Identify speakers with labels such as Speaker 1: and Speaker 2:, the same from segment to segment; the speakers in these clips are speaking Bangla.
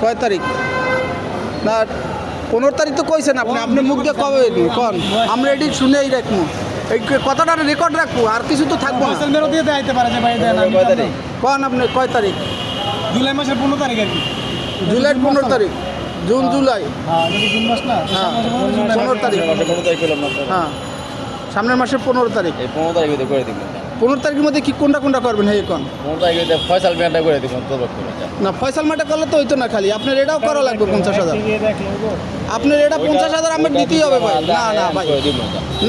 Speaker 1: কয় তারিখ না 15 তারিখ তো কইছেন আপনি আপনি মুখ দিয়ে কবে কন আমরা এটি শুনেই রাখবো এই কথাটা রেকর্ড রাখবো আর কিছু তো থাকবো না কন আপনি কয় তারিখ
Speaker 2: জুলাই মাসের 15 তারিখ আর কি
Speaker 1: জুলাই 15 তারিখ জুন জুলাই
Speaker 2: জুন মাস না
Speaker 1: হ্যাঁ 15 তারিখ হ্যাঁ সামনের মাসের 15 তারিখ
Speaker 3: এই 15 তারিখে করে দিব
Speaker 1: 15 তারিখের মধ্যে কি কোনটা করবেন হে কোন
Speaker 3: 15 তারিখে ফয়সাল মিয়াটা করে দিব তো
Speaker 1: না ফয়সাল মাটা করলে তো হইতো না খালি আপনার এটাও করা লাগবে 50,000 আপনার এটা 50,000 আমার দিতেই হবে ভাই না না ভাই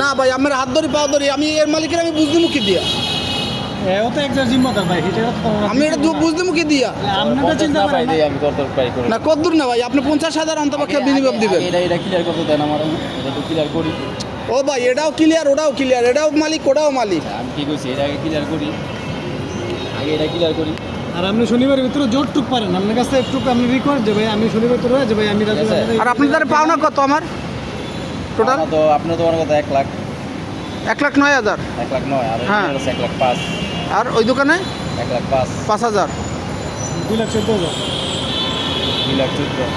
Speaker 1: না ভাই আমার হাত ধরি পাও ধরি আমি এর মালিকের আমি বুঝতে মুখি দিয়া
Speaker 2: ও তো একটা জিম্মাদার ভাই এটা তো
Speaker 1: আমি এটা বুঝতে মুখি দিয়া
Speaker 2: আপনারা চিন্তা করেন
Speaker 3: আমি তোর ট্রাই করি
Speaker 1: না কতদূর না ভাই আপনি 50,000 অন্তপক্ষে বিনিয়োগ দিবেন
Speaker 3: এটা ক্লিয়ার করতে দেন আমার এটা তো ক্লিয়ার করি
Speaker 1: ও ভাই এটাও ক্লিয়ার ওটাও ক্লিয়ার এটাও মালিক ওটাও মালিক
Speaker 3: আমি কি কইছি এটা আগে ক্লিয়ার করি আগে এটা ক্লিয়ার করি
Speaker 2: আর আপনি শনিবারের ভিতরে জোরটুক পারেন আপনার কাছে একটু আপনি রিকোয়েস্ট যে ভাই আমি শনিবার ভিতরে যে ভাই আমি রাজু
Speaker 1: আর আপনাদের পাওনা কত আমার টোটাল
Speaker 3: তো আপনি তো আমার কথা 1 লাখ
Speaker 1: 1,09,000
Speaker 3: 1 লাখ 9 আর
Speaker 1: হ্যাঁ।
Speaker 3: 1 লাখ 5
Speaker 1: আর ওই দোকানে
Speaker 3: 1 লাখ 5
Speaker 1: 5,000
Speaker 2: 2,14,000
Speaker 3: 2 লাখ 14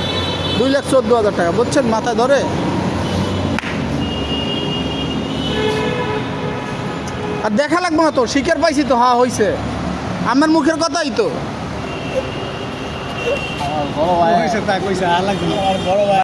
Speaker 1: 2,14,000 টাকা বুঝছেন মাথায় ধরে আর দেখা লাগবে না তো শিকার পাইছি তো হ্যাঁ হয়েছে আমার মুখের কথাই তো
Speaker 3: আমার বড় ভাই
Speaker 2: কইছে তা কইছে আর লাগবে না
Speaker 3: আমার বড় ভাই